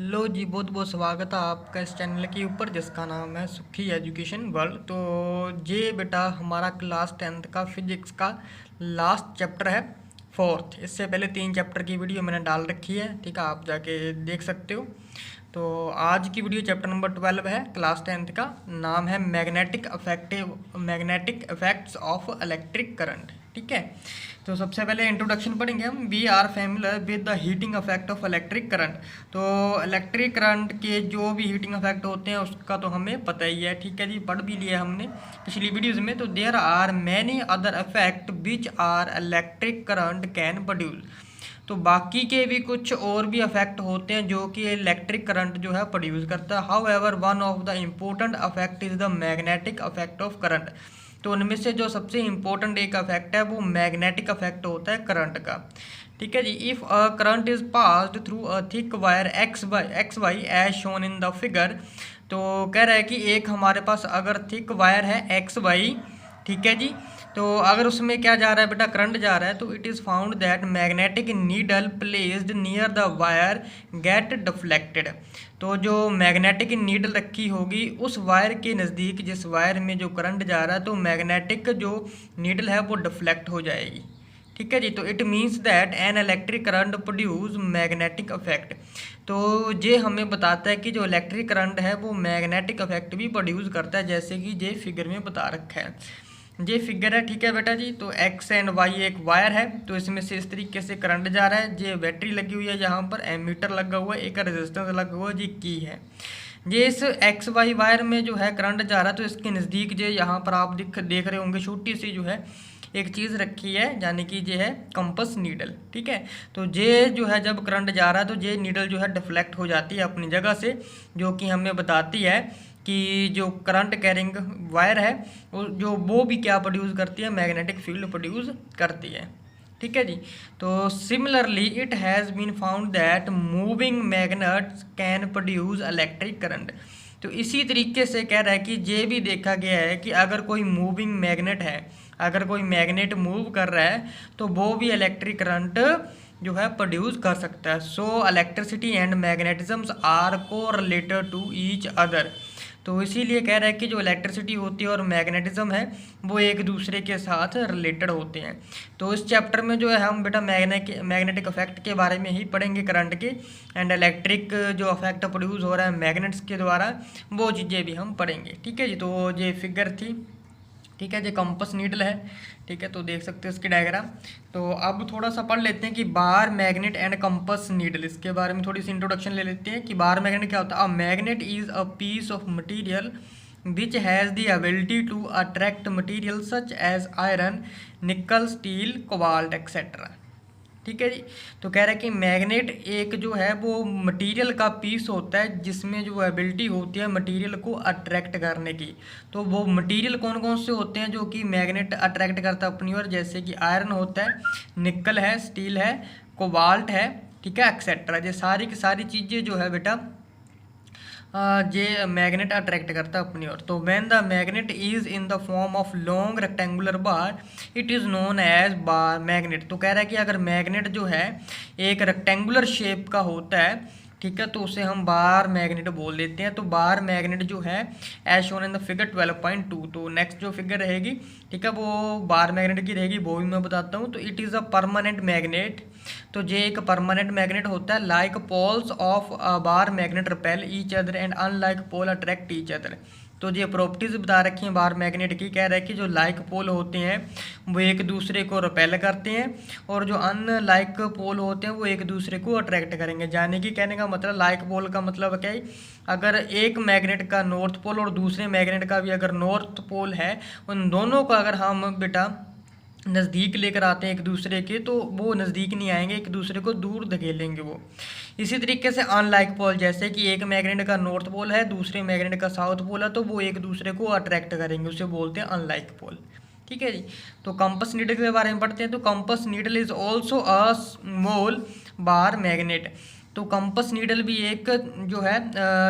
Hello जी, बहुत बहुत स्वागत है आपका इस चैनल के ऊपर जिसका नाम है सुखी एजुकेशन वर्ल्ड। तो ये बेटा हमारा क्लास 10th का फिजिक्स का लास्ट चैप्टर है, फोर्थ। इससे पहले 3 चैप्टर की वीडियो मैंने डाल रखी है, ठीक है, आप जाके देख सकते हो। तो आज की वीडियो चैप्टर नंबर 12 है, क्लास 10th का। नाम है magnetic effects of electric current, ठीक है। तो सबसे पहले इंट्रोडक्शन पढ़ेंगे हम। We are familiar with the heating effect of electric current. तो इलेक्ट्रिक करंट के जो भी हीटिंग इफेक्ट होते हैं उसका तो हमें पता ही है, ठीक है जी, पढ़ भी लिया हमने पिछली वीडियोज में। तो there are many other effect which are electric current can produce. तो बाकी के भी कुछ और भी इफेक्ट होते हैं जो कि इलेक्ट्रिक करंट जो है प्रोड्यूस करता है। How ever one of the important effect is the magnetic effect of current. तो उनमें से जो सबसे इम्पोर्टेंट एक इफेक्ट है वो मैग्नेटिक इफेक्ट होता है करंट का, ठीक है जी। If a current is passed through a thick wire X Y as shown in the figure. तो कह रहा है कि एक हमारे पास अगर थिक वायर है एक्स वाई, ठीक है जी, तो अगर उसमें क्या जा रहा है बेटा, करंट जा रहा है, तो it is found that magnetic needle placed near the wire get deflected. तो जो मैग्नेटिक नीडल रखी होगी उस वायर के नज़दीक, जिस वायर में जो करंट जा रहा है, तो मैग्नेटिक जो नीडल है वो डिफ्लेक्ट हो जाएगी, ठीक है जी। तो it means that an electric current produce magnetic effect. तो ये हमें बताता है कि जो इलेक्ट्रिक करंट है वो मैग्नेटिक इफेक्ट भी प्रोड्यूस करता है, जैसे कि ये फिगर में बता रखा है। ये फिगर है, ठीक है बेटा जी। तो एक्स एंड वाई एक वायर है, तो इसमें से इस तरीके से करंट जा रहा है। ये बैटरी लगी हुई है, जहाँ पर एमीटर लगा हुआ है, एक रेजिस्टेंस लगा हुआ है, जी की है। ये इस एक्स वाई वायर में जो है करंट जा रहा है, तो इसके नज़दीक जो यहाँ पर आप देख रहे होंगे छोटी सी जो है एक चीज़ रखी है, यानी कि ये है कंपस नीडल, ठीक है। तो ये जो है जब करंट जा रहा है तो ये नीडल जो है डिफ्लेक्ट हो जाती है अपनी जगह से, जो कि हमें बताती है कि जो करंट कैरिंग वायर है वो भी क्या प्रोड्यूस करती है, मैग्नेटिक फील्ड प्रोड्यूस करती है, ठीक है जी। तो similarly it has been found that moving magnets can produce electric current. तो इसी तरीके से कह रहा है कि ये भी देखा गया है कि अगर कोई मूविंग मैग्नेट है, अगर कोई मैग्नेट मूव कर रहा है, तो वो भी इलेक्ट्रिक करंट जो है प्रोड्यूस कर सकता है। सो इलेक्ट्रिसिटी एंड मैग्नेटिज्म्स आर को रिलेटेड टू ईच अदर। तो इसीलिए कह रहा है कि जो इलेक्ट्रिसिटी होती है और मैग्नेटिज्म है वो एक दूसरे के साथ रिलेटेड होते हैं। तो इस चैप्टर में जो है हम बेटा मैग्नेटिक इफेक्ट के बारे में ही पढ़ेंगे, करंट के, एंड इलेक्ट्रिक जो इफेक्ट प्रोड्यूस हो रहा है मैग्नेट्स के द्वारा, वो चीज़ें भी हम पढ़ेंगे, ठीक है जी। तो ये फिगर थी, ठीक है, जो कंपस नीडल है, ठीक है, तो देख सकते हो इसकी डायग्राम। तो अब थोड़ा सा पढ़ लेते हैं कि bar magnet and compass needle, इसके बारे में थोड़ी सी इंट्रोडक्शन ले लेते हैं कि बार मैग्नेट क्या होता है। A magnet is a piece of material which has the ability to attract material such as iron, nickel, steel, cobalt etcetera, ठीक है जी। तो कह रहा है कि मैग्नेट एक जो है वो मटेरियल का पीस होता है जिसमें जो एबिलिटी होती है मटेरियल को अट्रैक्ट करने की। तो वो मटेरियल कौन कौन से होते हैं जो कि मैग्नेट अट्रैक्ट करता है अपनी ओर, जैसे कि आयरन होता है, निकल है, स्टील है, कोबाल्ट है, ठीक है, एक्सेट्रा। ये सारी की सारी चीज़ें जो है बेटा ये मैग्नेट अट्रैक्ट करता है अपनी ओर। तो when the magnet is in the form of long rectangular bar it is known as bar magnet. तो कह रहा है कि अगर मैग्नेट जो है एक रेक्टेंगुलर शेप का होता है, ठीक है, तो उसे हम बार मैग्नेट बोल देते हैं। तो बार मैग्नेट जो है as shown in the figure 12.2। तो नेक्स्ट जो फिगर रहेगी, ठीक है, वो बार मैग्नेट की रहेगी, वो भी मैं बताता हूँ। तो it is a permanent magnet. तो ये एक परमानेंट मैग्नेट होता है। Like poles of a bar magnet repel each other and unlike pole attract each other. तो ये प्रॉपर्टीज बता रखी हैं बार मैग्नेट की। कह रहा है कि जो लाइक पोल होते हैं वो एक दूसरे को रिपेल करते हैं, और जो अनलाइक पोल होते हैं वो एक दूसरे को अट्रैक्ट करेंगे। जाने की कहने का मतलब, लाइक पोल का मतलब क्या है, अगर एक मैग्नेट का नॉर्थ पोल और दूसरे मैग्नेट का भी अगर नॉर्थ पोल है, उन दोनों को अगर हम बेटा नज़दीक लेकर आते हैं एक दूसरे के, तो वो नज़दीक नहीं आएंगे, एक दूसरे को दूर धकेलेंगे वो। इसी तरीके से अनलाइक पोल, जैसे कि एक मैग्नेट का नॉर्थ पोल है, दूसरे मैग्नेट का साउथ पोल है, तो वो एक दूसरे को अट्रैक्ट करेंगे, उसे बोलते हैं अनलाइक पोल, ठीक है जी। तो कंपस नीडल के बारे में पढ़ते हैं। तो compass needle is also a small bar magnet. तो कंपस नीडल भी एक जो है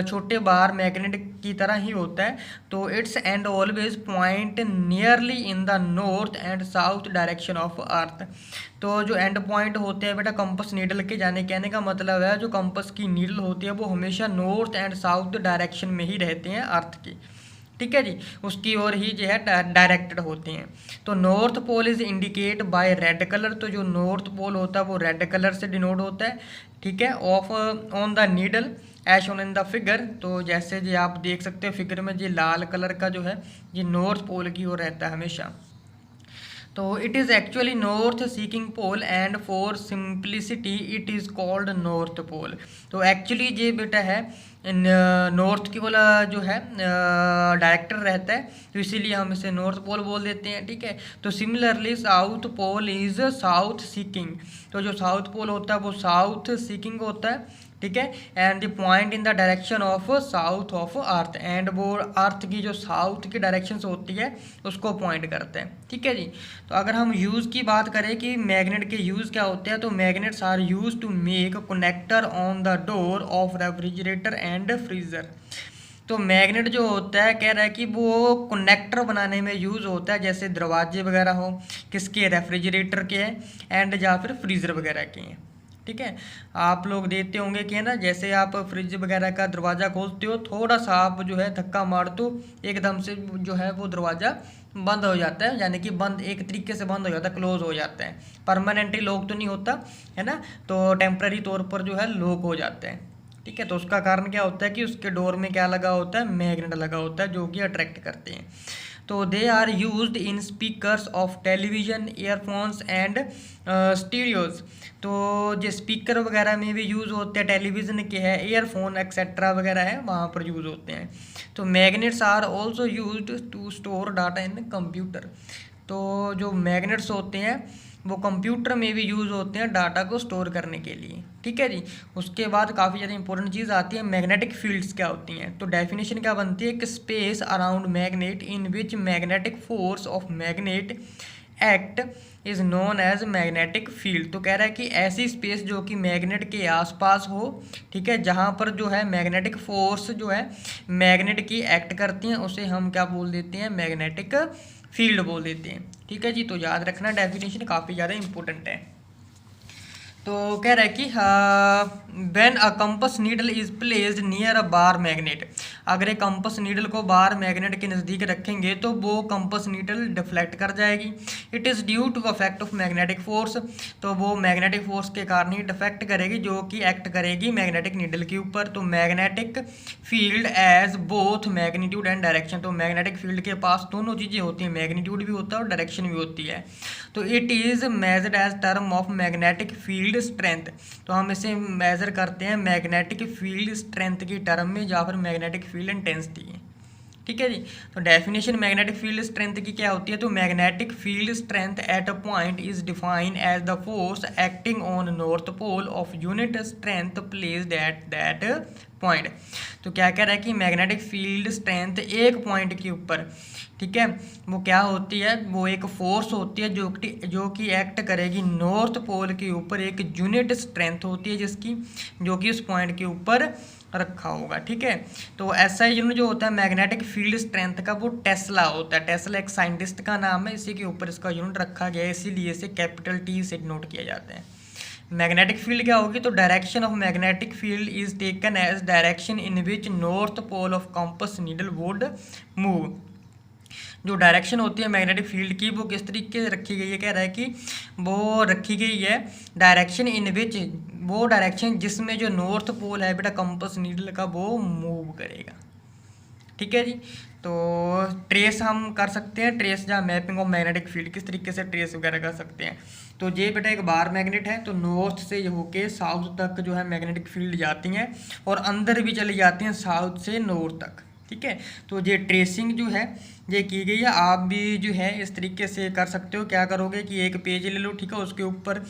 छोटे बार मैग्नेट की तरह ही होता है। तो it's and always point nearly in the north and south direction of earth. तो जो एंड पॉइंट होते हैं बेटा कंपस नीडल के, जाने कहने का मतलब है जो कंपस की नीडल होती है वो हमेशा नॉर्थ एंड साउथ डायरेक्शन में ही रहते हैं अर्थ की, ठीक है जी, उसकी ओर ही जो है डायरेक्टेड होते हैं। तो north pole is indicate by red colour, तो जो नॉर्थ पोल होता है वो रेड कलर से डिनोट होता है, ठीक है, off on the needle as shown in the figure. तो जैसे जी आप देख सकते हो फिगर में जी लाल कलर का जो है ये नॉर्थ पोल की ओर रहता है हमेशा। तो it is actually north seeking pole and for simplicity it is called north pole. तो एक्चुअली ये बेटा है नॉर्थ की वाला जो है डायरेक्टर रहता है, तो इसीलिए हम इसे नॉर्थ पोल बोल देते हैं, ठीक है। तो similarly south pole is south seeking, तो जो साउथ पोल होता है वो साउथ सीकिंग होता है, ठीक है, and the point in the direction of south of earth, and वो अर्थ की जो साउथ की डायरेक्शन होती है उसको पॉइंट करते हैं, ठीक है जी। तो अगर हम यूज़ की बात करें कि मैग्नेट के यूज़ क्या होते हैं, तो magnets are use to make connector on the door of refrigerator and freezer. तो मैग्नेट जो होता है कह रहा है कि वो कनेक्टर बनाने में यूज़ होता है, जैसे दरवाजे वगैरह हो किसके, रेफ्रिजरेटर के हैं एंड या फिर फ्रीज़र वगैरह के हैं, ठीक है। आप लोग देते होंगे कि है ना, जैसे आप फ्रिज वगैरह का दरवाज़ा खोलते हो, थोड़ा सा आप जो है धक्का मार दो एकदम से जो है वो दरवाज़ा बंद हो जाता है, यानी कि बंद एक तरीके से बंद हो जाता है, क्लोज हो जाता है, परमानेंटली लॉक तो नहीं होता है ना, तो टेम्प्रेरी तौर पर जो है लॉक हो जाता है, ठीक है। तो उसका कारण क्या होता है कि उसके डोर में क्या लगा होता है, मैग्नेट लगा होता है जो कि अट्रैक्ट करते हैं। तो they are used in speakers of television, earphones and stereos. तो जो स्पीकर वगैरह में भी यूज़ होते हैं, टेलीविज़न के है, ईयरफोन एक्सेट्रा वगैरह है वहाँ पर यूज़ होते हैं। तो magnets are also used to store data in computer. तो जो मैग्नेट्स होते हैं वो कंप्यूटर में भी यूज़ होते हैं डाटा को स्टोर करने के लिए, ठीक है जी। उसके बाद काफ़ी ज़्यादा इंपॉर्टेंट चीज़ आती है, मैग्नेटिक फील्ड्स क्या होती हैं। तो डेफिनेशन क्या बनती है कि space around magnet in which magnetic force of magnet act is known as magnetic field. तो कह रहा है कि ऐसी स्पेस जो कि मैग्नेट के आसपास हो, ठीक है, जहाँ पर जो है मैग्नेटिक फोर्स जो है मैग्नेट की एक्ट करती हैं, उसे हम क्या बोल देते हैं, मैग्नेटिक फील्ड बोल देते हैं, ठीक है जी। तो याद रखना डेफिनेशन काफ़ी ज़्यादा इंपॉर्टेंट है। तो कह रहा है कि when a compass needle is placed near a bar magnet, अगर एक कंपस नीडल को बार मैग्नेट के नज़दीक रखेंगे तो वो कंपस नीडल डिफ्लेक्ट कर जाएगी। It is due to affect of magnetic force, तो वो मैग्नेटिक फोर्स के कारण ही डिफेक्ट करेगी जो कि एक्ट करेगी मैग्नेटिक नीडल के ऊपर। तो magnetic field as both magnitude and direction, तो मैग्नेटिक फील्ड के पास दोनों चीज़ें होती हैं, मैग्नीट्यूड भी होता है और डायरेक्शन भी होती है। तो it is measured as term of magnetic field strength, तो हम इसे मेजर करते हैं मैग्नेटिक फील्ड स्ट्रेंथ की टर्म में या फिर मैग्नेटिक फील्ड इंटेंसिटी, ठीक है जी। तो डेफिनेशन मैग्नेटिक फील्ड स्ट्रेंथ की क्या होती है, तो magnetic field strength at a point is defined as the force acting on north pole of unit strength placed at that point. तो क्या कह रहा है कि मैग्नेटिक फील्ड स्ट्रेंथ एक पॉइंट के ऊपर, ठीक है, वो क्या होती है, वो एक फोर्स होती है जो कि एक्ट करेगी नॉर्थ पोल के ऊपर, एक यूनिट स्ट्रेंथ होती है जिसकी, जो कि उस पॉइंट के ऊपर रखा होगा, ठीक है। तो ऐसा यूनिट जो होता है मैग्नेटिक फील्ड स्ट्रेंथ का वो टेस्ला होता है, टेस्ला एक साइंटिस्ट का नाम है, इसी के ऊपर इसका यूनिट रखा गया है, इसीलिए इसे कैपिटल T से नोट किया जाता है। मैग्नेटिक फील्ड क्या होगी, तो direction of magnetic field is taken as direction in which north pole of compass needle would move. जो डायरेक्शन होती है मैग्नेटिक फील्ड की वो किस तरीके से रखी गई है, कह रहा है कि वो रखी गई है डायरेक्शन इन विच, वो डायरेक्शन जिसमें जो नॉर्थ पोल है बेटा कंपस नीडल का वो मूव करेगा, ठीक है जी। तो ट्रेस हम कर सकते हैं, ट्रेस जहाँ मैपिंग ऑफ मैग्नेटिक फील्ड किस तरीके से ट्रेस वगैरह कर सकते हैं। तो ये बेटा एक बार मैग्नेट है, तो नॉर्थ से होके साउथ तक जो है मैग्नेटिक फील्ड जाती हैं और अंदर भी चली जाती हैं साउथ से नॉर्थ तक, ठीक है। तो ये ट्रेसिंग जो है ये की गई है, आप भी जो है इस तरीके से कर सकते हो। क्या करोगे कि एक पेज ले लो, ठीक है, उसके ऊपर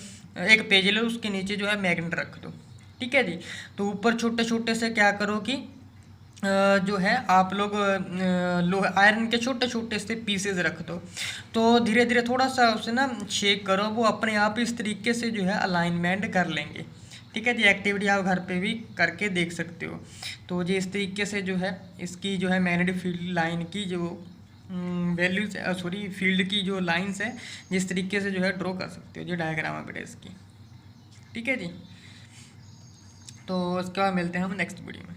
एक पेज ले लो, उसके नीचे जो है मैग्नेट रख दो, ठीक है जी। तो ऊपर छोटे छोटे से क्या करो कि जो है आप लोग आयरन के छोटे छोटे से पीसेज रख दो, तो धीरे धीरे थोड़ा सा उसे ना शेक करो, वो अपने आप इस तरीके से जो है अलाइनमेंट कर लेंगे, ठीक है जी, एक्टिविटी आप घर पे भी करके देख सकते हो। तो जी इस तरीके से जो है इसकी जो है मैग्नेटिक फील्ड लाइन की जो वैल्यूज सॉरी फील्ड की जो लाइंस है जिस तरीके से जो है ड्रॉ कर सकते हो, जो डायग्राम है बेटा इसकी। ठीक है जी, तो इसके बाद मिलते हैं हम नेक्स्ट वीडियो में।